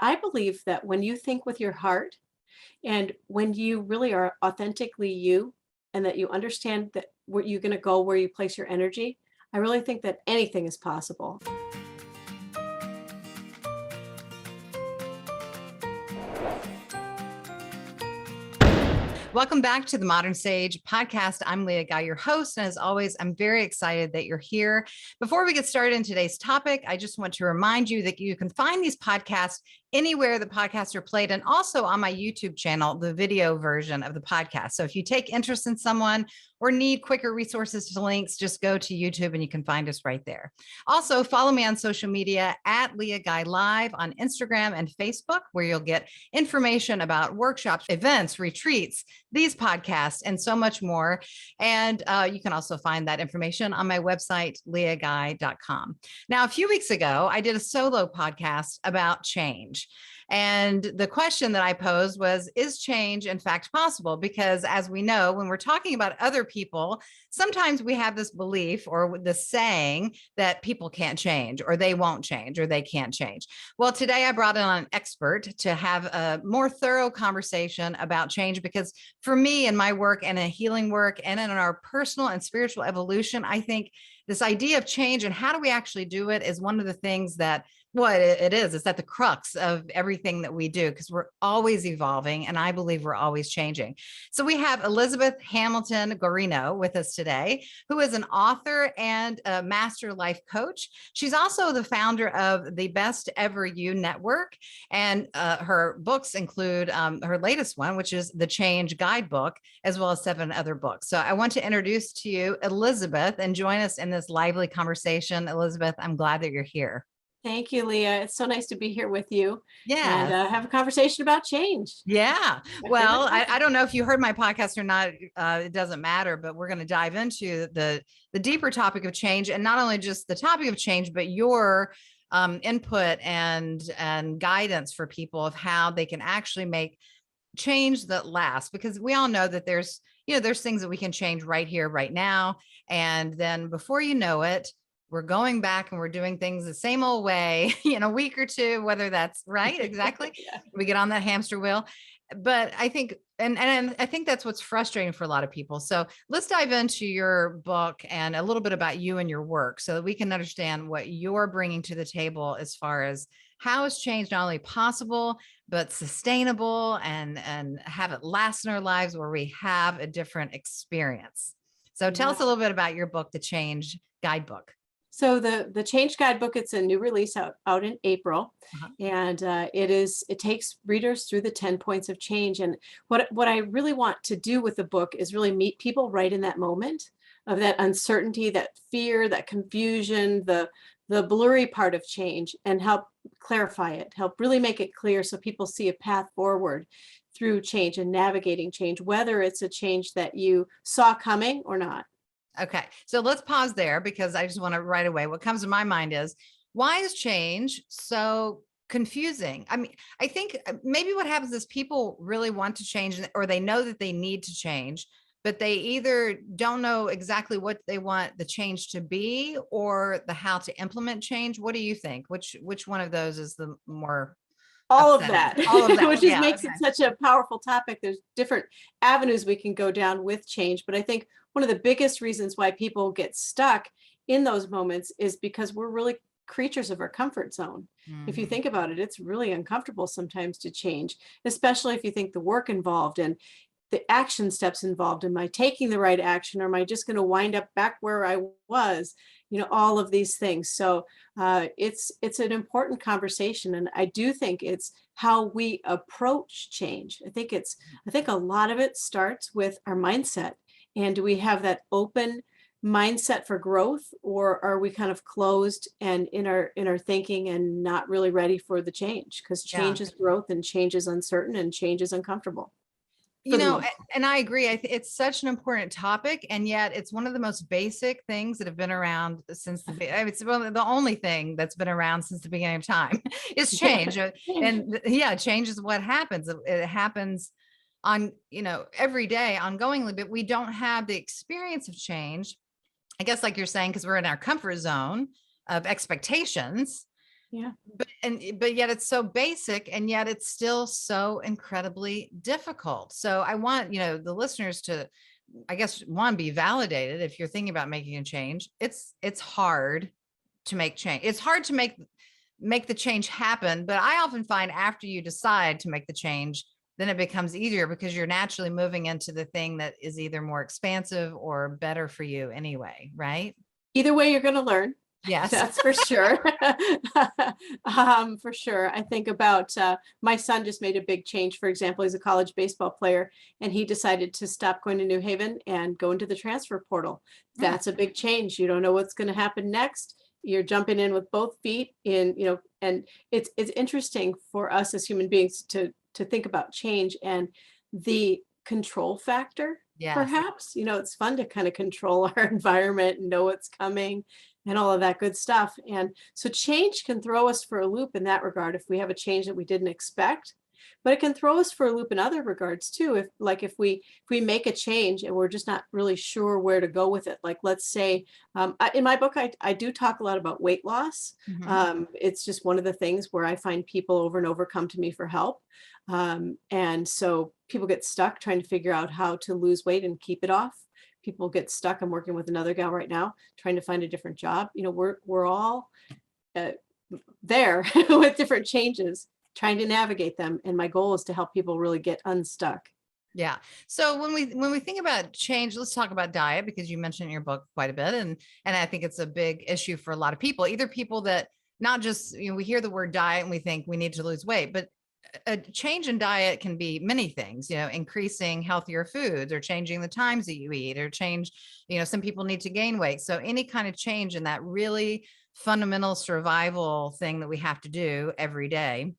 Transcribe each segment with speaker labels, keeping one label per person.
Speaker 1: I believe that when you think with your heart and when you really are authentically you and that you understand that where you're going to go, where you place your energy, I really think that anything is possible.
Speaker 2: Welcome back to the Modern Sage podcast. I'm Leah, your host. And as always, I'm very excited that you're here. Before we get started in today's topic, I just want to remind you that you can find these podcasts anywhere the podcasts are played, and also on my YouTube channel, the video version of the podcast. So if you take interest in someone or need quicker resources to links, just go to YouTube and you can find us right there. Also, follow me on social media at Leah Guy Live on Instagram and Facebook, where you'll get information about workshops, events, retreats, these podcasts, and so much more. And you can also find that information on my website, leahguy.com. Now, a few weeks ago, I did a solo podcast about change. And the question that I posed was, is change in fact possible? Because as we know, when we're talking about other people, sometimes we have this belief or the saying that people can't change, or they won't change, or they can't change. Well, today I brought in an expert to have a more thorough conversation about change, because for me in my work and in healing work and in our personal and spiritual evolution, I think this idea of change and how do we actually do it is one of the things that it is. It's at the crux of everything that we do, because we're always evolving, and I believe we're always changing. So we have Elizabeth Hamilton-Guarino with us today, who is an author and a master life coach. She's also the founder of the Best Ever You Network, and her books include her latest one, which is the Change Guidebook, as well as 7 other books. So I want to introduce to you Elizabeth and join us in this lively conversation. Elizabeth, I'm glad that you're here.
Speaker 1: Thank you, Leah. It's so nice to be here with you.
Speaker 2: Yeah.
Speaker 1: And have a conversation about change.
Speaker 2: Yeah. Well, I don't know if you heard my podcast or not. It doesn't matter, but we're going to dive into the deeper topic of change, and not only just the topic of change, but your input and guidance for people of how they can actually make change that lasts, because we all know that there's things that we can change right here, right now. And then before you know it, we're going back and we're doing things the same old way in a week or two, whether that's right. Exactly.
Speaker 1: Yeah.
Speaker 2: We get on that hamster wheel. But I think, and I think that's what's frustrating for a lot of people. So let's dive into your book and a little bit about you and your work, so that we can understand what you're bringing to the table as far as how is change not only possible, but sustainable, and have it last in our lives where we have a different experience. So tell us a little bit about your book, The Change Guidebook.
Speaker 1: So the Change Guidebook, it's a new release out in April, and it takes readers through the 10 points of change. And what I really want to do with the book is really meet people right in that moment of that uncertainty, that fear, that confusion, the blurry part of change, and help clarify it, help really make it clear so people see a path forward through change and navigating change, whether it's a change that you saw coming or not.
Speaker 2: Okay. So let's pause there, because I just want to right away, what comes to my mind is, why is change so confusing? I mean, I think maybe what happens is people really want to change, or they know that they need to change, but they either don't know exactly what they want the change to be, or the how to implement change. What do you think? Which one of those is the more
Speaker 1: all of
Speaker 2: upsetting?
Speaker 1: that,
Speaker 2: All of that.
Speaker 1: which just makes it such a powerful topic. There's different avenues we can go down with change, but I think one of the biggest reasons why people get stuck in those moments is because we're really creatures of our comfort zone. If you think about it, it's really uncomfortable sometimes to change, especially if you think the work involved and the action steps involved. Am I taking the right action, or am I just going to wind up back where I was? All of these things. So it's an important conversation, and I do think it's how we approach change. I think a lot of it starts with our mindset. And do we have that open mindset for growth, or are we kind of closed and in our thinking and not really ready for the change? Because change is growth, and change is uncertain, and change is uncomfortable.
Speaker 2: And I agree. It's such an important topic, and yet it's one of the most basic things that have been around since it's the only thing that's been around since the beginning of time is change. And change is what happens. It happens on, every day ongoingly, but we don't have the experience of change, I guess, like you're saying, because we're in our comfort zone of expectations.
Speaker 1: Yeah.
Speaker 2: But yet it's so basic, and yet it's still so incredibly difficult. So I want, the listeners to, I guess, one, be validated. If you're thinking about making a change, it's hard to make change. It's hard to make the change happen. But I often find after you decide to make the change, then it becomes easier because you're naturally moving into the thing that is either more expansive or better for you anyway, right?
Speaker 1: Either way, you're going to learn.
Speaker 2: Yes.
Speaker 1: That's for sure. For sure. I think about my son just made a big change. For example, he's a college baseball player, and he decided to stop going to New Haven and go into the transfer portal. That's a big change. You don't know what's going to happen next. You're jumping in with both feet in, and it's interesting for us as human beings to think about change and the control factor.
Speaker 2: Yes.
Speaker 1: Perhaps, it's fun to kind of control our environment and know what's coming and all of that good stuff. And so change can throw us for a loop in that regard if we have a change that we didn't expect. But it can throw us for a loop in other regards too. If we make a change and we're just not really sure where to go with it. Like, let's say in my book, I do talk a lot about weight loss. It's just one of the things where I find people over and over come to me for help. And so people get stuck trying to figure out how to lose weight and keep it off. People get stuck. I'm working with another gal right now trying to find a different job. We're all there with different changes, trying to navigate them. And my goal is to help people really get unstuck.
Speaker 2: Yeah. So when we think about change, let's talk about diet, because you mentioned in your book quite a bit. And I think it's a big issue for a lot of people, either people that not just, we hear the word diet and we think we need to lose weight, but a change in diet can be many things, increasing healthier foods or changing the times that you eat, or change, some people need to gain weight. So any kind of change in that really fundamental survival thing that we have to do every day.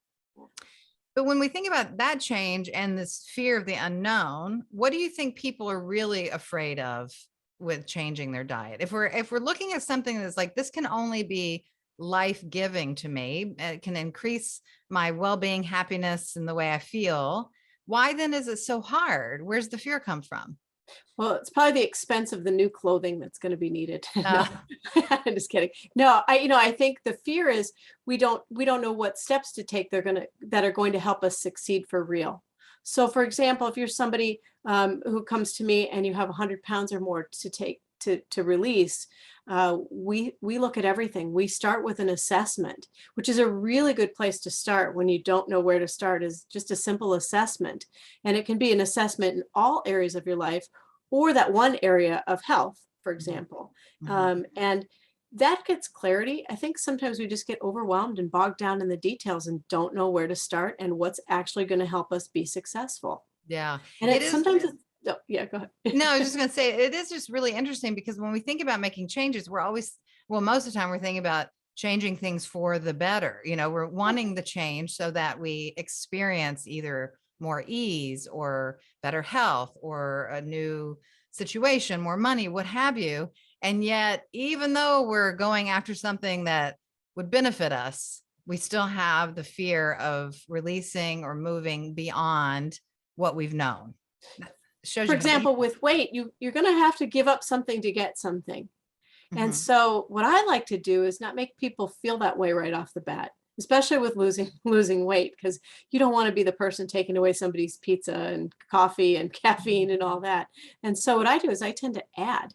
Speaker 2: But when we think about that change and this fear of the unknown, what do you think people are really afraid of with changing their diet? If we're looking at something that's like, this can only be life-giving to me, it can increase my well-being, happiness, and the way I feel, why then is it so hard? Where's the fear come from?
Speaker 1: Well, it's probably the expense of the new clothing that's going to be needed. No,
Speaker 2: Uh,
Speaker 1: I'm just kidding. No, I think the fear is we don't know what steps to take that are going to help us succeed for real. So, for example, if you're somebody who comes to me and you have 100 pounds or more to take to release, we look at everything. We start with an assessment, which is a really good place to start when you don't know where to start, is just a simple assessment. And it can be an assessment in all areas of your life, or that one area of health, for example. And that gets clarity. I think sometimes we just get overwhelmed and bogged down in the details and don't know where to start and what's actually going to help us be successful.
Speaker 2: Yeah.
Speaker 1: And it's sometimes it's, oh, yeah, go ahead.
Speaker 2: No, I was just going to say, it is just really interesting because when we think about making changes, we're always, well, most of the time we're thinking about changing things for the better. We're wanting the change so that we experience either more ease or better health or a new situation, more money, what have you. And yet, even though we're going after something that would benefit us, we still have the fear of releasing or moving beyond what we've known.
Speaker 1: For example, with weight, you're going to have to give up something to get something. And so what I like to do is not make people feel that way right off the bat, especially with losing weight, because you don't want to be the person taking away somebody's pizza and coffee and caffeine and all that. And so what I do is I tend to add.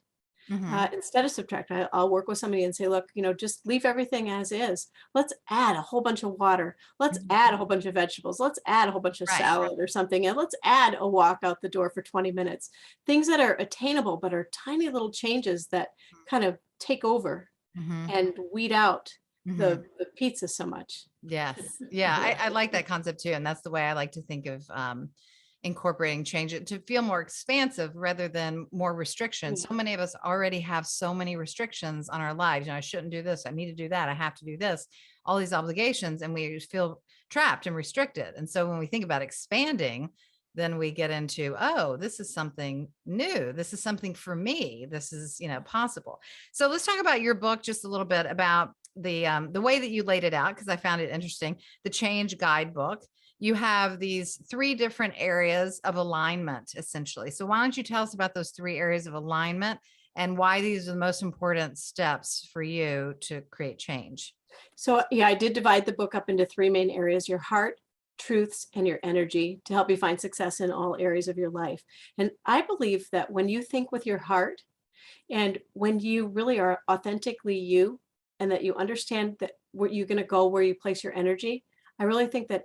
Speaker 1: Instead of subtract. I'll work with somebody and say, look, just leave everything as is. Let's add a whole bunch of water. Let's add a whole bunch of vegetables. Let's add a whole bunch of salad or something. And let's add a walk out the door for 20 minutes. Things that are attainable, but are tiny little changes that kind of take over and weed out the pizza so much.
Speaker 2: Yes. Yeah. I like that concept too. And that's the way I like to think of incorporating change, it to feel more expansive rather than more restrictions. So many of us already have so many restrictions on our lives. I shouldn't do this. I need to do that. I have to do this, all these obligations, and we feel trapped and restricted. And so when we think about expanding, then we get into, oh, this is something new. This is something for me. This is, possible. So let's talk about your book just a little bit, about the way that you laid it out, because I found it interesting. The Change Guidebook. You have these 3 different areas of alignment, essentially. So why don't you tell us about those 3 areas of alignment and why these are the most important steps for you to create change?
Speaker 1: So yeah, I did divide the book up into three main areas: your heart, truths, and your energy, to help you find success in all areas of your life. And I believe that when you think with your heart, and when you really are authentically you, and that you understand that where you're going to go, where you place your energy, I really think that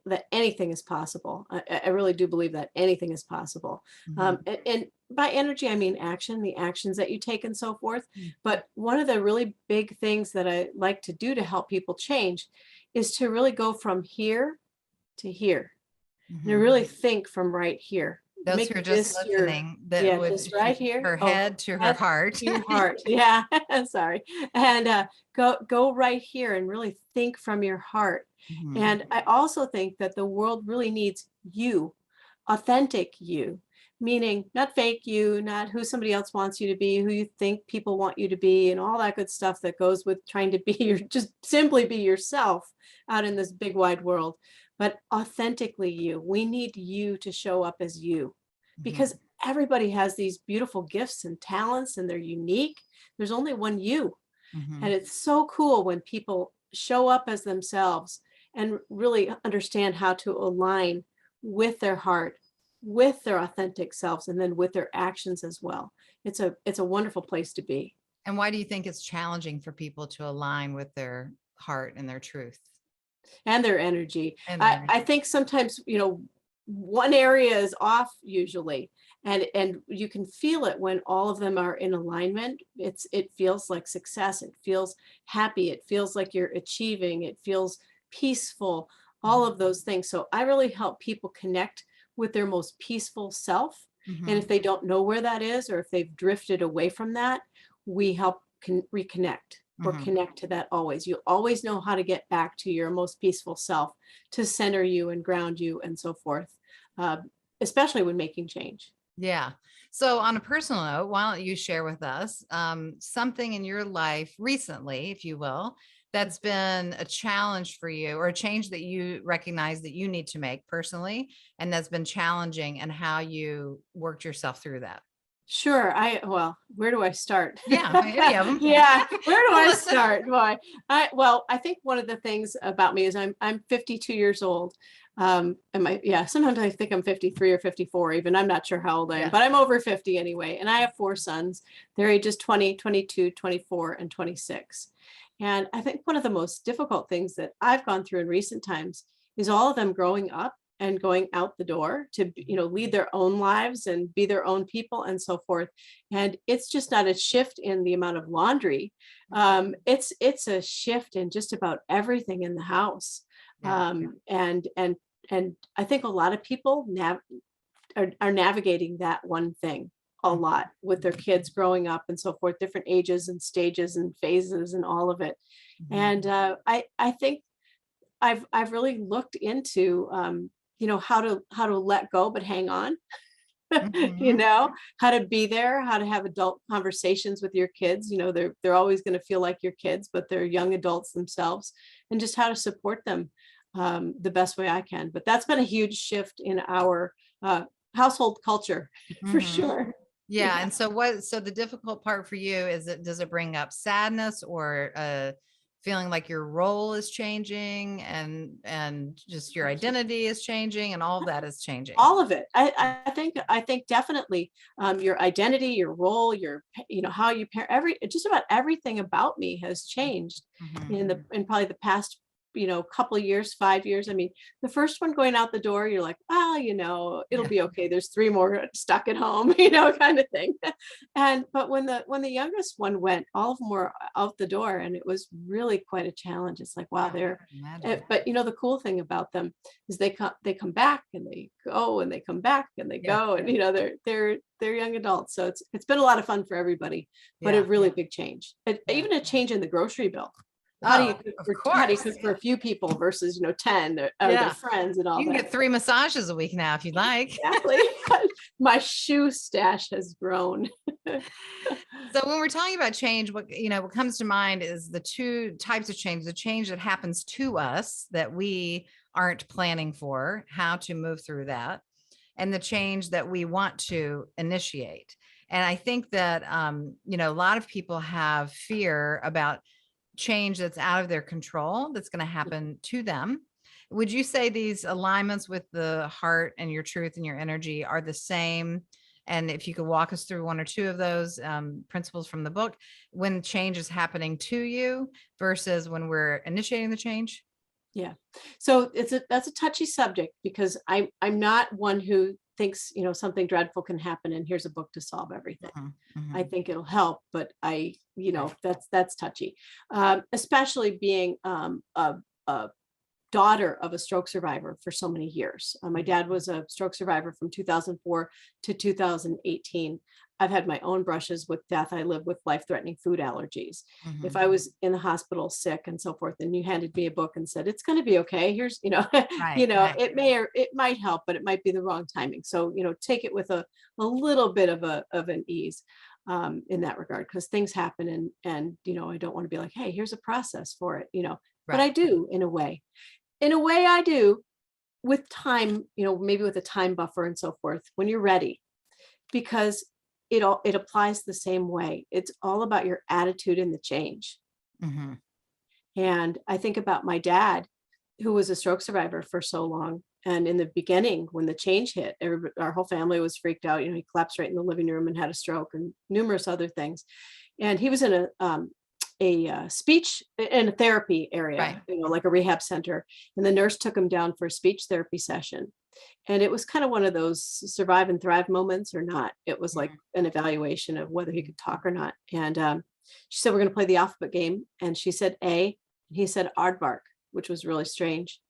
Speaker 1: that anything is possible. I really do believe that anything is possible.
Speaker 2: Mhm.
Speaker 1: And by energy, I mean action, the actions that you take and so forth.
Speaker 2: Mhm.
Speaker 1: But one of the really big things that I like to do to help people change is to really go from here to here, and to
Speaker 2: Mhm.
Speaker 1: really think from right here.
Speaker 2: Those who are
Speaker 1: Make
Speaker 2: just
Speaker 1: this your,
Speaker 2: listening, that
Speaker 1: yeah,
Speaker 2: would
Speaker 1: just right here.
Speaker 2: her
Speaker 1: Oh,
Speaker 2: head to her
Speaker 1: head
Speaker 2: heart.
Speaker 1: to your heart. Yeah, sorry. And go right here and really think from your heart.
Speaker 2: Mhm.
Speaker 1: And I also think that the world really needs you, authentic you, meaning not fake you, not who somebody else wants you to be, who you think people want you to be, and all that good stuff that goes with trying to be your, just simply be yourself out in this big wide world, but authentically you. We need you to show up as you,
Speaker 2: Mhm.
Speaker 1: because everybody has these beautiful gifts and talents and they're unique. There's only one you. And
Speaker 2: Mhm.
Speaker 1: it's so cool when people show up as themselves and really understand how to align with their heart, with their authentic selves, and then with their actions as well. It's a wonderful place to be.
Speaker 2: And why do you think it's challenging for people to align with their heart and their truth
Speaker 1: And their energy.
Speaker 2: and their
Speaker 1: I
Speaker 2: energy?
Speaker 1: think sometimes, one area is off usually, and you can feel it when all of them are in alignment. It feels like success. It feels happy. It feels like you're achieving. It feels peaceful. All of those things. So I really help people connect with their most peaceful self. And if
Speaker 2: Mhm.
Speaker 1: they don't know where that is, or if they've drifted away from that, we help reconnect or
Speaker 2: Mhm.
Speaker 1: connect to that always. You always know how to get back to your most peaceful self, to center you and ground you and so forth, uh, especially when making change.
Speaker 2: Yeah. So, on a personal note, why don't you share with us something in your life recently, if you will, that's been a challenge for you, or a change that you recognize that you need to make personally, and that's been challenging, and how you worked yourself through that?
Speaker 1: Sure. Well, where do I start?
Speaker 2: Yeah, any of them.
Speaker 1: Yeah, where do
Speaker 2: We'll
Speaker 1: I
Speaker 2: listen.
Speaker 1: start? Boy, I think one of the things about me is I'm 52 years old. Yeah, sometimes I think I'm 53 or 54 even. I'm not sure how old I am,
Speaker 2: Yeah.
Speaker 1: but I'm over 50 anyway. And I have four sons. Their ages 20, 22, 24, and 26. And I think one of the most difficult things that I've gone through in recent times is all of them growing up and going out the door to, lead their own lives and be their own people and so forth. And it's just not a shift in the amount of laundry. It's a shift in just about everything in the house.
Speaker 2: Yeah.
Speaker 1: And I think a lot of people are navigating that one thing a lot with their kids growing up and so forth, different ages and stages and phases and all of it.
Speaker 2: Mhm.
Speaker 1: And I think I've really looked into, how to let go but hang on.
Speaker 2: Mhm.
Speaker 1: How to be there, how to have adult conversations with your kids. They're always going to feel like your kids, but they're young adults themselves, and just how to support them the best way I can. But that's been a huge shift in our household culture for
Speaker 2: Mhm.
Speaker 1: sure.
Speaker 2: Yeah.
Speaker 1: Yeah.
Speaker 2: And so so the difficult part for you is, does it bring up sadness, or feeling like your role is changing, and just your identity is changing, and all of that is changing?
Speaker 1: All of it. I think definitely, your identity, your role, how you parent, just about everything about me has changed
Speaker 2: Mhm.
Speaker 1: in probably the past, couple of years, 5 years. I mean, the first one going out the door, you're like, well, it'll
Speaker 2: Yeah.
Speaker 1: be okay. There's three more stuck at home, kind of thing. But when the youngest one went, all of them were out the door, and it was really quite a challenge. It's like, wow,
Speaker 2: Yeah. Imagine.
Speaker 1: but the cool thing about them is they come back and they go and they come back and they
Speaker 2: Yeah.
Speaker 1: go, and they're young adults. So it's been a lot of fun for everybody, but a
Speaker 2: Yeah.
Speaker 1: really big change.
Speaker 2: Yeah.
Speaker 1: Even a change in the grocery bill.
Speaker 2: Oh, of
Speaker 1: How do you
Speaker 2: course.
Speaker 1: cook for a few people versus 10 or their
Speaker 2: Yeah.
Speaker 1: friends and all
Speaker 2: You can
Speaker 1: that?
Speaker 2: get 3 massages a week now if you'd like.
Speaker 1: Exactly. My shoe stash has grown.
Speaker 2: So when we're talking about change, what comes to mind is the two types of change: the change that happens to us that we aren't planning for, how to move through that, and the change that we want to initiate. And I think that a lot of people have fear about change that's out of their control that's going to happen to them. Would you say these alignments with the heart and your truth and your energy are the same? And if you could walk us through one or two of those principles from the book, when change is happening to you versus when we're initiating the change?
Speaker 1: Yeah. So that's a touchy subject, because I'm not one who thinks, something dreadful can happen and here's a book to solve everything. I think it'll help, but that's touchy. Especially being a daughter of a stroke survivor for so many years. My dad was a stroke survivor from 2004 to 2018. I've had my own brushes with death. I live with life-threatening food allergies. If I was in the hospital sick and so forth, and you handed me a book and said, it's going to be okay, here's,
Speaker 2: Right, right.
Speaker 1: it may, or it might help, but it might be the wrong timing. So, take it with a little bit of an ease in that regard, because things happen, and I don't want to be like, hey, here's a process for it, but I
Speaker 2: Right.
Speaker 1: do in a way. In a way I do, with time, maybe with a time buffer and so forth, when you're ready, because it applies the same way. It's all about your attitude in the change.
Speaker 2: hmm
Speaker 1: And I think about my dad, who was a stroke survivor for so long. And in the beginning, when the change hit, our whole family was freaked out. He collapsed right in the living room and had a stroke and numerous other things. And he was in a speech in a therapy area,
Speaker 2: Right.
Speaker 1: like a rehab center. And the nurse took him down for a speech therapy session. And it was kind of one of those survive and thrive moments or not. It was like
Speaker 2: Mhm.
Speaker 1: an evaluation of whether he could talk or not. And she said, we're going to play the alphabet game. And she said A, and he said aardvark, which was really strange.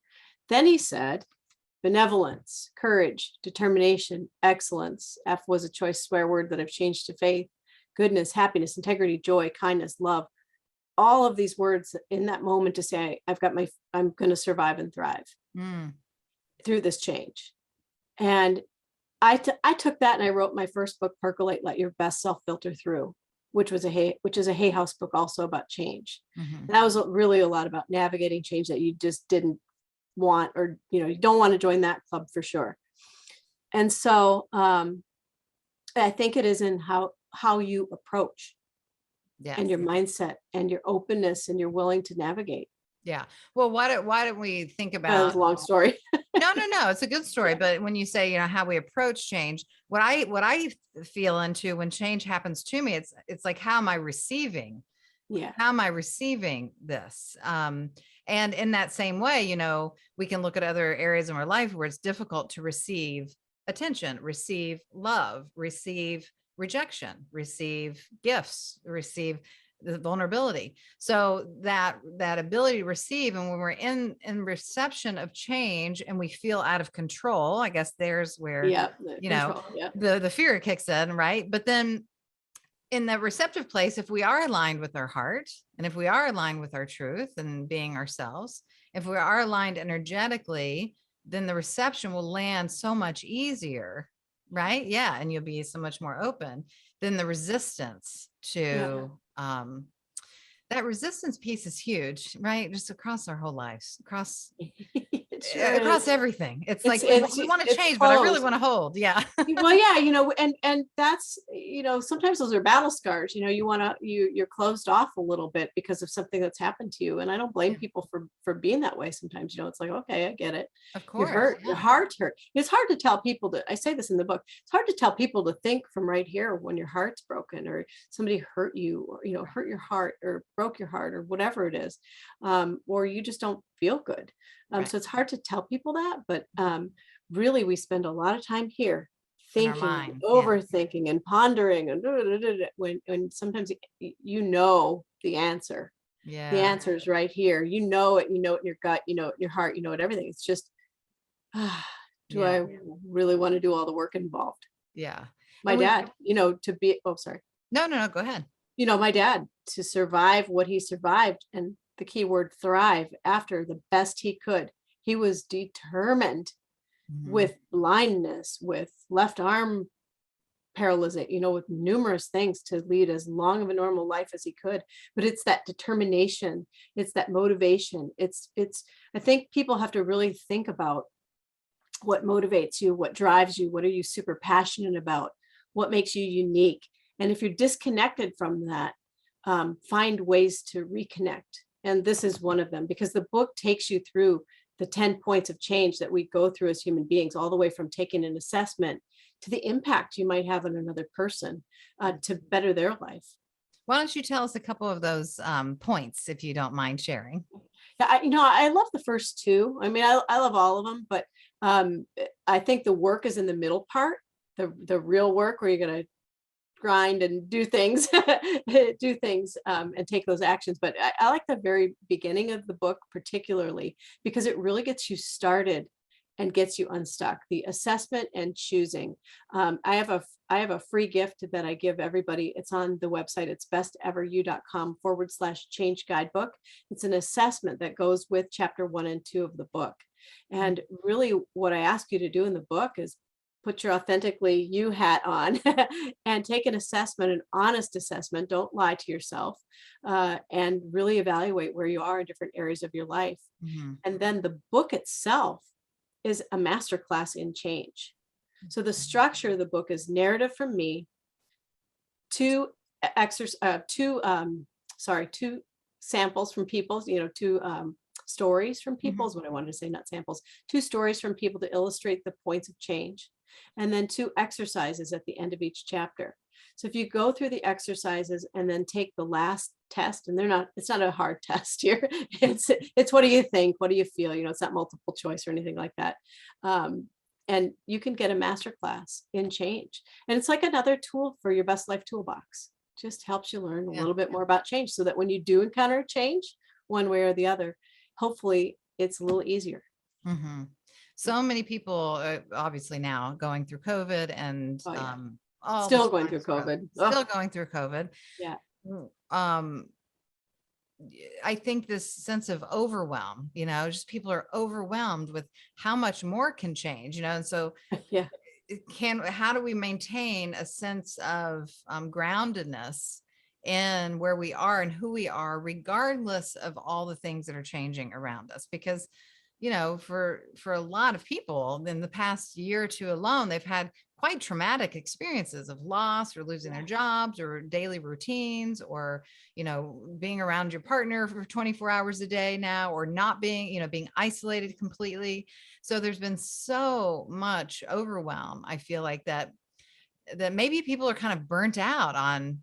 Speaker 1: Then he said benevolence, courage, determination, excellence. F was a choice swear word that I've changed to faith, goodness, happiness, integrity, joy, kindness, love. All of these words in that moment to say, I'm going to survive and thrive
Speaker 2: Mm.
Speaker 1: through this change. And I took that and I wrote my first book, Percolate, Let Your Best Self Filter Through, which is a Hay House book also about change.
Speaker 2: hmm
Speaker 1: And that was really a lot about navigating change that you just didn't want, or, you don't want to join that club for sure. And so I think it is in how you approach,
Speaker 2: Yes.
Speaker 1: and your mindset and your openness, and you're willing to navigate.
Speaker 2: Yeah. Well, why don't we think
Speaker 1: That was
Speaker 2: about
Speaker 1: a long story.
Speaker 2: no, it's a good story. But when you say, how we approach change, what I feel into when change happens to me, it's like, how am I receiving?
Speaker 1: Yeah.
Speaker 2: How am I receiving this? And in that same way, we can look at other areas in our life where it's difficult to receive attention, receive love, receive rejection, receive gifts, receive the vulnerability. So that ability to receive, and when we're in reception of change and we feel out of control, I guess there's where,
Speaker 1: Yeah. The control. Yeah.
Speaker 2: the fear kicks in, right? But then in the receptive place, if we are aligned with our heart, and if we are aligned with our truth and being ourselves, if we are aligned energetically, then the reception will land so much easier, right? Yeah. And you'll be so much more open than the resistance
Speaker 1: Yeah.
Speaker 2: to that resistance piece is huge, right? Just across our whole lives,
Speaker 1: It sure is.
Speaker 2: across everything. It's
Speaker 1: It's
Speaker 2: like
Speaker 1: it's
Speaker 2: we want to
Speaker 1: it's
Speaker 2: change, but I really
Speaker 1: closed.
Speaker 2: want to hold. Yeah.
Speaker 1: Well, yeah, and that's, sometimes those are battle scars. You're closed off a little bit because of something that's happened to you. And I don't blame
Speaker 2: Yeah.
Speaker 1: people for being that way sometimes. It's like, okay, I get it.
Speaker 2: Of
Speaker 1: You're
Speaker 2: course.
Speaker 1: hurt, your
Speaker 2: Yeah.
Speaker 1: heart's hurt. It's hard to tell people I say this in the book, it's hard to tell people to think from right here when your heart's broken, or somebody hurt you, or, hurt your heart, or broke your heart, or whatever it is. Or you just don't feel good.
Speaker 2: Right.
Speaker 1: So it's hard to tell people that, but really we spend a lot of time here
Speaker 2: In our
Speaker 1: thinking,
Speaker 2: mind. Yeah.
Speaker 1: overthinking, and pondering, and when sometimes the answer. The
Speaker 2: Yeah.
Speaker 1: answer is right here. You know it in your gut, in your heart, it everything. It's just, do
Speaker 2: Yeah.
Speaker 1: I really want to do all the work involved?
Speaker 2: Yeah.
Speaker 1: My
Speaker 2: And we
Speaker 1: dad, to be, oh, sorry.
Speaker 2: no, go ahead.
Speaker 1: My dad, to survive what he survived, and the key word thrive, after the best he could. He was determined,
Speaker 2: Mhm.
Speaker 1: with blindness, with left arm paralysis, with numerous things, to lead as long of a normal life as he could. But it's that determination, it's that motivation. I think people have to really think about what motivates you, what drives you, what are you super passionate about, what makes you unique. And if you're disconnected from that, find ways to reconnect. And this is one of them, because the book takes you through the 10 points of change that we go through as human beings, all the way from taking an assessment to the impact you might have on another person to better their life.
Speaker 2: Why don't you tell us a couple of those points, if you don't mind sharing?
Speaker 1: Yeah, I love the first two. I mean, I love all of them, but I think the work is in the middle part, the real work where you're going to grind and do things, and take those actions. But I like the very beginning of the book particularly because it really gets you started and gets you unstuck. The assessment and choosing. I have a free gift that I give everybody. It's on the website. It's besteveryou.com/change guidebook. It's an assessment that goes with chapter 1 and 2 of the book. And really what I ask you to do in the book is put your authentically you hat on and take an assessment, an honest assessment. Don't lie to yourself, and really evaluate where you are in different areas of your life.
Speaker 2: Mm-hmm.
Speaker 1: And then the book itself is a masterclass in change. So the structure of the book is narrative from me, two samples from people, two stories from people is what I wanted to say, not samples, 2 stories from people to illustrate the points of change, and then 2 exercises at the end of each chapter. So if you go through the exercises and then take the last test, and it's not a hard test here. It's what do you think? What do you feel? It's not multiple choice or anything like that. And you can get a masterclass in change. And it's like another tool for your best life toolbox. Just helps you learn a little bit more about change so that when you do encounter change one way or the other, hopefully it's a little easier.
Speaker 2: Mm-hmm. So many people obviously now going through COVID and
Speaker 1: still going through COVID.
Speaker 2: Still going through COVID.
Speaker 1: Yeah.
Speaker 2: I think this sense of overwhelm, just people are overwhelmed with how much more can change, and so
Speaker 1: yeah.
Speaker 2: How do we maintain a sense of groundedness in where we are and who we are, regardless of all the things that are changing around us? Because for a lot of people in the past year or two alone, they've had quite traumatic experiences of loss or losing their jobs or daily routines, or, being around your partner for 24 hours a day now, or not being, being isolated completely. So there's been so much overwhelm. I feel like that maybe people are kind of burnt out on,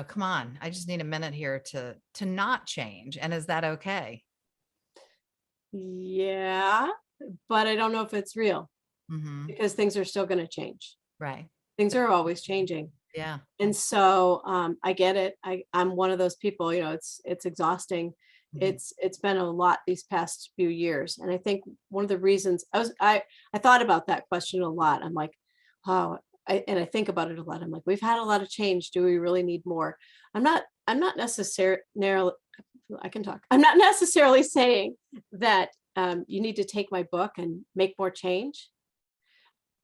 Speaker 2: come on, I just need a minute here to not change. And is that okay?
Speaker 1: Yeah, but I don't know if it's real because things are still going to change.
Speaker 2: Right.
Speaker 1: Things are always changing.
Speaker 2: Yeah.
Speaker 1: And so I get it. I'm one of those people, it's exhausting. It's been a lot these past few years. And I think one of the reasons I thought about that question a lot. I'm like, oh, I think about it a lot. I'm like, we've had a lot of change. Do we really need more? I'm not necessarily, I can talk. I'm not necessarily saying that you need to take my book and make more change.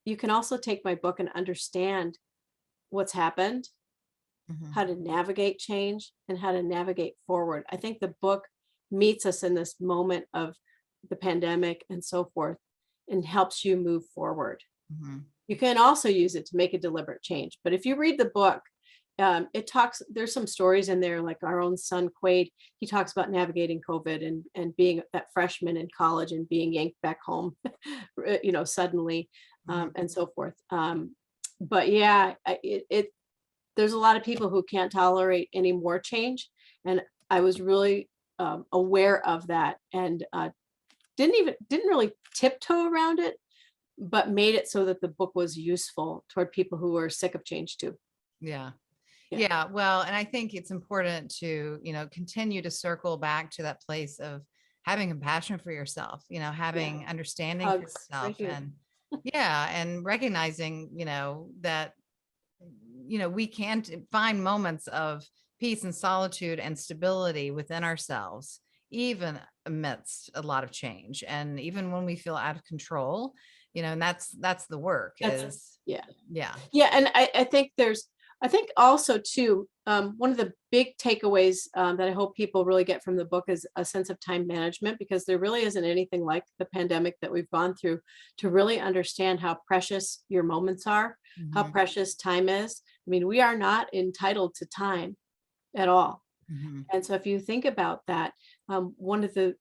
Speaker 1: You can also take my book and understand what's happened, how to navigate change, and how to navigate forward. I think the book meets us in this moment of the pandemic and so forth and helps you move forward. You can also use it to make a deliberate change. But if you read the book, there's some stories in there, like our own son Quaid. He talks about navigating COVID and being that freshman in college and being yanked back home, suddenly, and so forth. But yeah, there's a lot of people who can't tolerate any more change. And I was really aware of that and didn't really tiptoe around it, but made it so that the book was useful toward people who are sick of change too.
Speaker 2: Yeah. Yeah. Well, and I think it's important to, continue to circle back to that place of having compassion for yourself, having understanding for yourself and recognizing, that, we can find moments of peace and solitude and stability within ourselves, even amidst a lot of change. And even when we feel out of control, and that's the work. And
Speaker 1: I think also too, one of the big takeaways that I hope people really get from the book is a sense of time management, because there really isn't anything like the pandemic that we've gone through to really understand how precious your moments are, how precious time is. I mean, we are not entitled to time at all.
Speaker 2: Mhm.
Speaker 1: And so if you think about that, one of the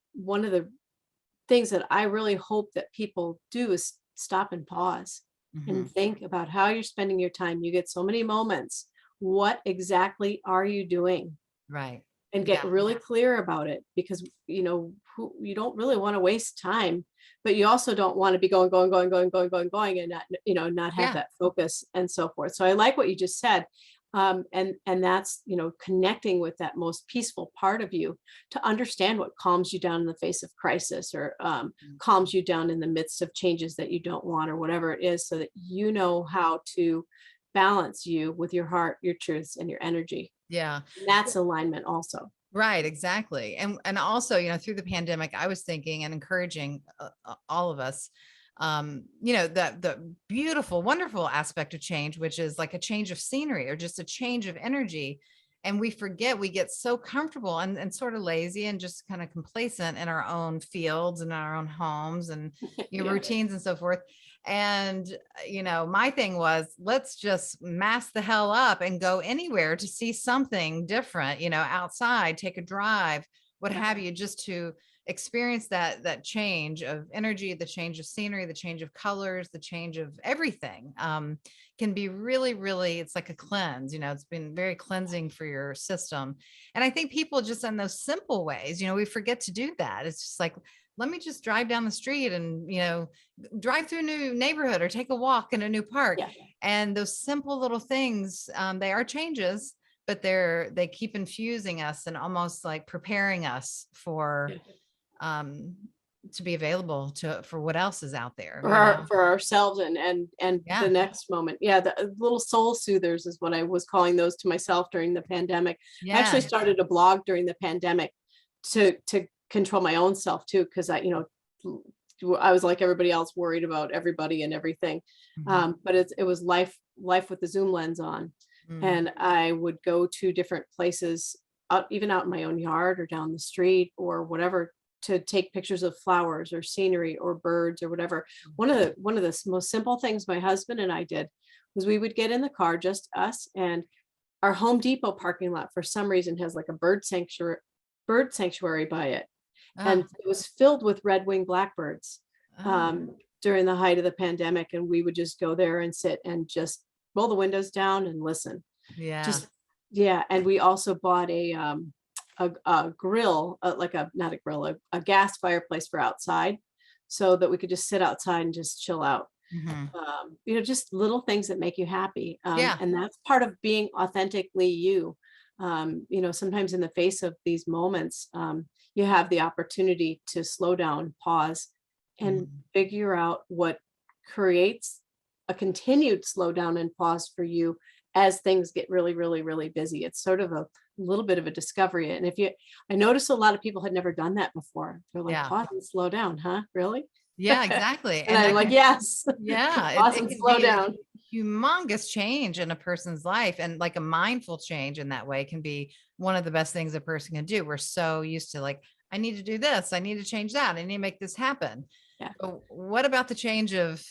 Speaker 1: things that I really hope that people do is stop and pause and
Speaker 2: Mhm.
Speaker 1: think about how you're spending your time. You get so many moments. What exactly are you doing?
Speaker 2: Right.
Speaker 1: And get
Speaker 2: Yeah.
Speaker 1: really clear about it, because you don't really want to waste time, but you also don't want to be going and not have
Speaker 2: Yeah.
Speaker 1: that focus and so forth. So I like what you just said. And that's connecting with that most peaceful part of you to understand what calms you down in the face of crisis, or
Speaker 2: Mm.
Speaker 1: calms you down in the midst of changes that you don't want, or whatever it is, so that you know how to balance you with your heart, your truths, and your energy.
Speaker 2: Yeah.
Speaker 1: That's alignment also.
Speaker 2: Right, exactly. And also, through the pandemic, I was thinking and encouraging all of us, that the beautiful, wonderful aspect of change, which is like a change of scenery or just a change of energy. And we forget, we get so comfortable and sort of lazy and just kind of complacent in our own fields and our own homes and
Speaker 1: Yeah.
Speaker 2: routines and so forth. And, my thing was, let's just mask the hell up and go anywhere to see something different, outside, take a drive, what
Speaker 1: Yeah.
Speaker 2: have you, just to experience that change of energy, the change of scenery, the change of colors, the change of everything. Can be really, really, it's like a cleanse, it's been very cleansing for your system. And I think people just in those simple ways, we forget to do that. It's just like, let me just drive down the street and, drive through a new neighborhood or take a walk in a new park.
Speaker 1: Yeah.
Speaker 2: And those simple little things, they are changes, but they keep infusing us and almost like preparing us for, um, to be available for what else is out there,
Speaker 1: For ourselves and the
Speaker 2: Yeah.
Speaker 1: next moment. Yeah, the little soul soothers is what I was calling those to myself during the pandemic. I actually
Speaker 2: Yeah.
Speaker 1: started a blog during the pandemic to control my own self too, because I was like everybody else, worried about everybody and everything.
Speaker 2: Mhm.
Speaker 1: But it was life with the Zoom lens on.
Speaker 2: Mm.
Speaker 1: And I would go to different places, even out in my own yard or down the street or whatever, to take pictures of flowers or scenery or birds or whatever. One of the most simple things my husband and I did was we would get in the car, just us, and our Home Depot parking lot for some reason has like a bird sanctuary by it, and
Speaker 2: Ah,
Speaker 1: it was filled with red-winged blackbirds
Speaker 2: oh,
Speaker 1: during the height of the pandemic, and we would just go there and sit and just roll the windows down and listen.
Speaker 2: yeah.
Speaker 1: Just Yeah, and we also bought a grill, like a not a grill, a gas fireplace for outside, so that we could just sit outside and just chill out.
Speaker 2: Mhm.
Speaker 1: Just little things that make you happy,
Speaker 2: Yeah.
Speaker 1: and that's part of being authentically you. Sometimes in the face of these moments, you have the opportunity to slow down, pause, and
Speaker 2: Mhm.
Speaker 1: figure out what creates a continued slowdown and pause for you as things get really, really, really busy. It's sort of a little bit of a discovery. And I noticed a lot of people had never done that before. They're like,
Speaker 2: Yeah.
Speaker 1: pause and slow down, huh? Really?
Speaker 2: Yeah, exactly.
Speaker 1: And
Speaker 2: And
Speaker 1: I'm
Speaker 2: that
Speaker 1: like,
Speaker 2: can,
Speaker 1: yes,
Speaker 2: yeah,
Speaker 1: pause
Speaker 2: it
Speaker 1: and
Speaker 2: can
Speaker 1: slow
Speaker 2: be a
Speaker 1: down.
Speaker 2: humongous change in a person's life. And like a mindful change in that way can be one of the best things a person can do. We're so used to like, I need to do this, I need to change that, I need to make this happen.
Speaker 1: Yeah.
Speaker 2: But what about the change of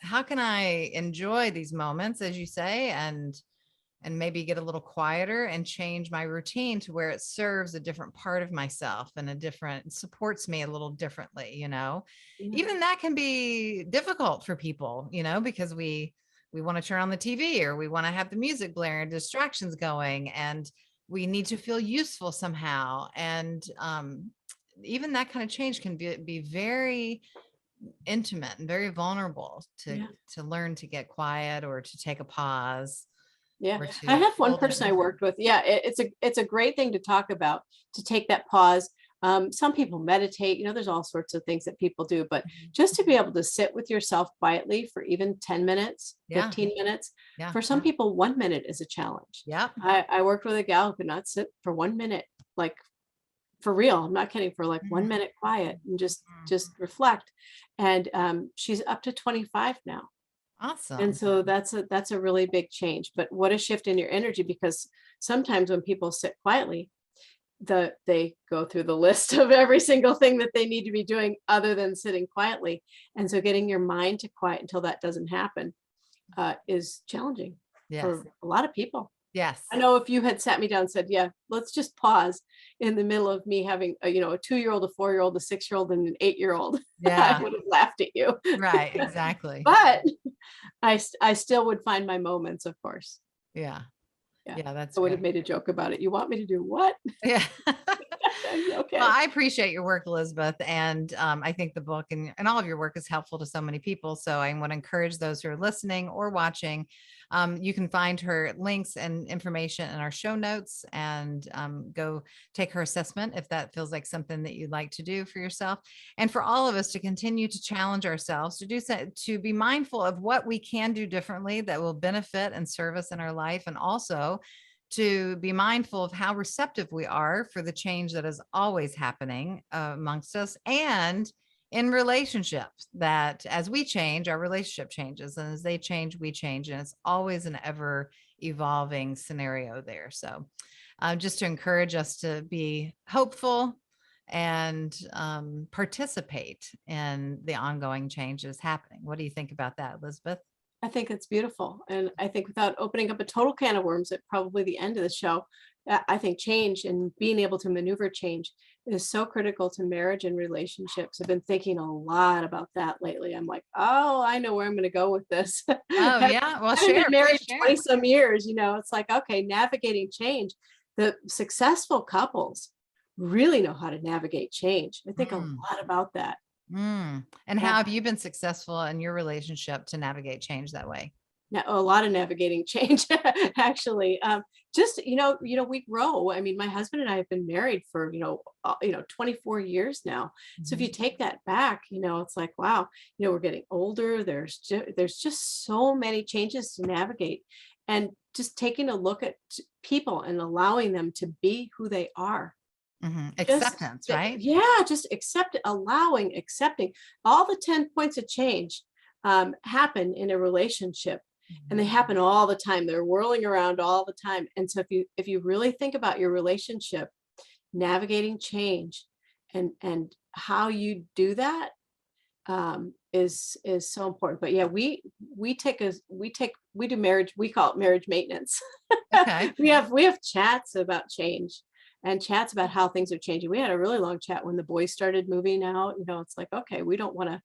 Speaker 2: how can I enjoy these moments, as you say, and maybe get a little quieter and change my routine to where it serves a different part of myself and supports me a little differently,
Speaker 1: Yeah.
Speaker 2: even that can be difficult for people, because we want to turn on the TV or we want to have the music blaring, distractions going, and we need to feel useful somehow. And even that kind of change can be very intimate and very vulnerable
Speaker 1: Yeah.
Speaker 2: to learn to get quiet or to take a pause
Speaker 1: Yeah.
Speaker 2: or
Speaker 1: I
Speaker 2: to
Speaker 1: have one
Speaker 2: hold
Speaker 1: person I
Speaker 2: it.
Speaker 1: worked with. Yeah. It's a great thing to talk about, to take that pause. Some people meditate, there's all sorts of things that people do, but
Speaker 2: Mhm.
Speaker 1: just to be able to sit with yourself quietly for even 10 minutes,
Speaker 2: Yeah.
Speaker 1: 15 minutes,
Speaker 2: Yeah.
Speaker 1: for some people, 1 minute is a challenge.
Speaker 2: Yep.
Speaker 1: I worked with a gal who could not sit for 1 minute, like, for real. I'm not kidding, for like
Speaker 2: Mhm.
Speaker 1: 1 minute quiet and just
Speaker 2: Mhm.
Speaker 1: just reflect. And she's up to 25 now. And
Speaker 2: Awesome.
Speaker 1: so that's a really big change. But what a shift in your energy, because sometimes when people sit quietly, they go through the list of every single thing that they need to be doing other than sitting quietly. And so getting your mind to quiet until that doesn't happen is challenging
Speaker 2: Yes.
Speaker 1: for a lot of people.
Speaker 2: Yes.
Speaker 1: I know if you had sat me down and said, yeah, let's just pause in the middle of me having a 2-year-old, a 4-year-old, a 6-year-old, and an 8-year-old, I
Speaker 2: Yeah.
Speaker 1: would have laughed at you.
Speaker 2: Right. Exactly.
Speaker 1: But I still would find my moments, of course.
Speaker 2: Yeah.
Speaker 1: Yeah.
Speaker 2: Yeah. That's
Speaker 1: I would have
Speaker 2: great.
Speaker 1: made a joke about it. You want me to do what?
Speaker 2: Yeah. Well,
Speaker 1: Okay.
Speaker 2: I appreciate your work, Elizabeth. And I think the book and all of your work is helpful to so many people. So I want to encourage those who are listening or watching. You can find her links and information in our show notes, and go take her assessment if that feels like something that you'd like to do for yourself. And for all of us to continue to challenge ourselves, to do so, to be mindful of what we can do differently that will benefit and serve us in our life, and also to be mindful of how receptive we are for the change that is always happening amongst us, and in relationships, that as we change, our relationship changes, and as they change, we change. And it's always an ever evolving scenario there. So just to encourage us to be hopeful and participate in the ongoing changes happening. What do you think about that, Elizabeth?
Speaker 1: I think it's beautiful. And I think without opening up a total can of worms at probably the end of the show, I think change and being able to maneuver change is so critical to marriage and relationships. I've been thinking a lot about that lately. I'm like, oh, I know where I'm going to go with this.
Speaker 2: Oh, yeah. Well,
Speaker 1: Having been
Speaker 2: share,
Speaker 1: married
Speaker 2: please share.
Speaker 1: 20 some years, it's like, okay, navigating change. The successful couples really know how to navigate change. I think a
Speaker 2: Mm.
Speaker 1: lot about that.
Speaker 2: And
Speaker 1: Yeah.
Speaker 2: how have you been successful in your relationship to navigate change that way?
Speaker 1: A lot of navigating change, actually. Just, we grow. I mean, my husband and I have been married for, 24 years now. So if you
Speaker 2: Mhm.
Speaker 1: take that back, it's like, wow, we're getting older. There's just so many changes to navigate, and just taking a look at people and allowing them to be who they are. Just,
Speaker 2: Acceptance, right?
Speaker 1: yeah, just accepting all the 10 points of change happen in a relationship, and they
Speaker 2: Mhm.
Speaker 1: happen all the time. They're whirling around all the time. And so if you really think about your relationship, navigating change and how you do that is so important. But yeah, we do marriage, we call it marriage maintenance.
Speaker 2: Okay.
Speaker 1: We have chats about change and chats about how things are changing. We had a really long chat when the boys started moving out. It's like, okay, we don't want to.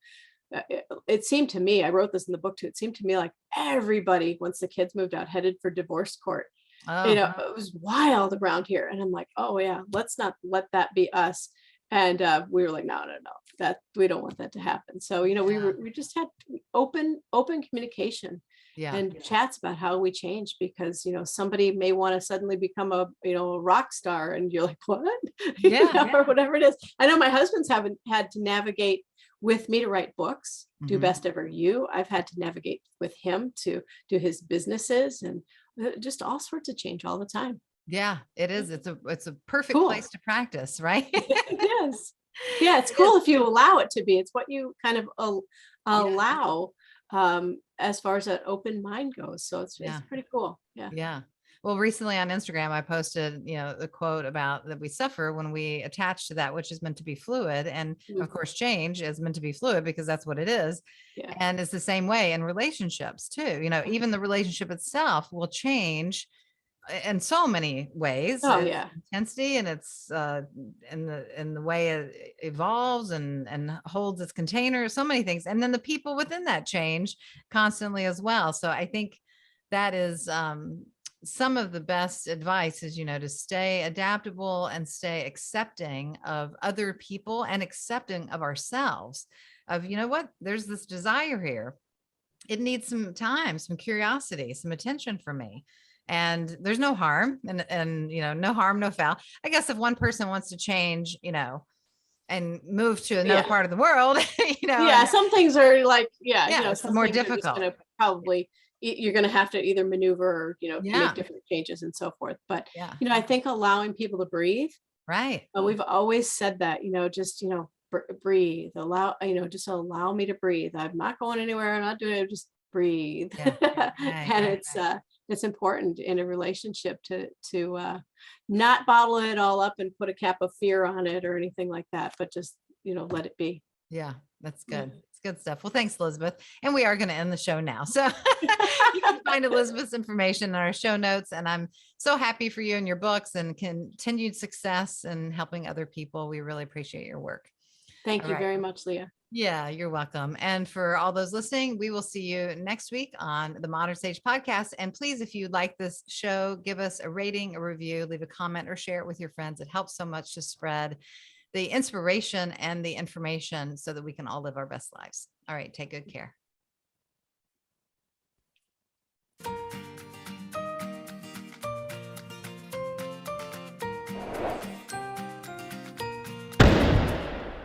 Speaker 1: It seemed to me, I wrote this in the book too. It seemed to me like everybody, once the kids moved out, headed for divorce court.
Speaker 2: Oh,
Speaker 1: It was wild around here, and I'm like, oh yeah, let's not let that be us. And we were like, no, no, no, that we don't want that to happen. So
Speaker 2: yeah.
Speaker 1: we just had open communication
Speaker 2: Yeah.
Speaker 1: and chats about how we change, because somebody may want to suddenly become a rock star, and you're like, what?
Speaker 2: Yeah.
Speaker 1: Or whatever it is. I know my husband's haven't had to navigate with me to write books, do
Speaker 2: Mhm.
Speaker 1: best ever you. I've had to navigate with him to do his businesses, and just all sorts of change all the time.
Speaker 2: Yeah, it is. It's a perfect
Speaker 1: Cool.
Speaker 2: place to practice, right?
Speaker 1: Yes. Yeah, it's
Speaker 2: It is.
Speaker 1: cool if you allow it to be. It's what you kind of
Speaker 2: Yeah.
Speaker 1: allow as far as that open mind goes. So it's
Speaker 2: Yeah.
Speaker 1: pretty cool. Yeah.
Speaker 2: Yeah. Well, recently on Instagram, I posted, the quote about that we suffer when we attach to that which is meant to be fluid. And of
Speaker 1: Mm,
Speaker 2: course, change is meant to be fluid because that's what it is.
Speaker 1: yeah.
Speaker 2: And it's the same way in relationships too. Even the relationship itself will change in so many ways.
Speaker 1: Oh
Speaker 2: Its
Speaker 1: yeah.
Speaker 2: intensity and its in the way it evolves and holds its container, so many things. And then the people within that change constantly as well. So I think that is some of the best advice is, to stay adaptable and stay accepting of other people and accepting of ourselves, of, what, there's this desire here. It needs some time, some curiosity, some attention from me. And there's no harm, and no harm, no foul. I guess if one person wants to change, and move to another
Speaker 1: Yeah.
Speaker 2: part of the world,
Speaker 1: Yeah.
Speaker 2: and
Speaker 1: Some things are like, yeah,
Speaker 2: yeah, it's
Speaker 1: some
Speaker 2: more
Speaker 1: things are just
Speaker 2: difficult.
Speaker 1: gonna probably you're gonna have to either maneuver or, make
Speaker 2: Yeah.
Speaker 1: different changes and so forth. But
Speaker 2: Yeah.
Speaker 1: I think allowing people to breathe.
Speaker 2: Right.
Speaker 1: We've always said that, just, breathe, just allow me to breathe. I'm not going anywhere. I'm not doing it. Just breathe.
Speaker 2: Yeah. Right.
Speaker 1: And
Speaker 2: Right.
Speaker 1: it's important in a relationship to not bottle it all up and put a cap of fear on it or anything like that, but just, let it be.
Speaker 2: Yeah. That's
Speaker 1: Yeah.
Speaker 2: good. It's good stuff. Well, thanks, Elizabeth. And we are going to end the show now. So you can find Elizabeth's information in our show notes. And I'm so happy for you and your books and continued success in helping other people. We really appreciate your work.
Speaker 1: Thank
Speaker 2: All
Speaker 1: you
Speaker 2: right.
Speaker 1: very much, Leah.
Speaker 2: Yeah, you're welcome. And for all those listening, we will see you next week on the Modern Sage podcast. And please, if you like this show, give us a rating, a review, leave a comment, or share it with your friends. It helps so much to spread the inspiration and the information so that we can all live our best lives. All right, take good care.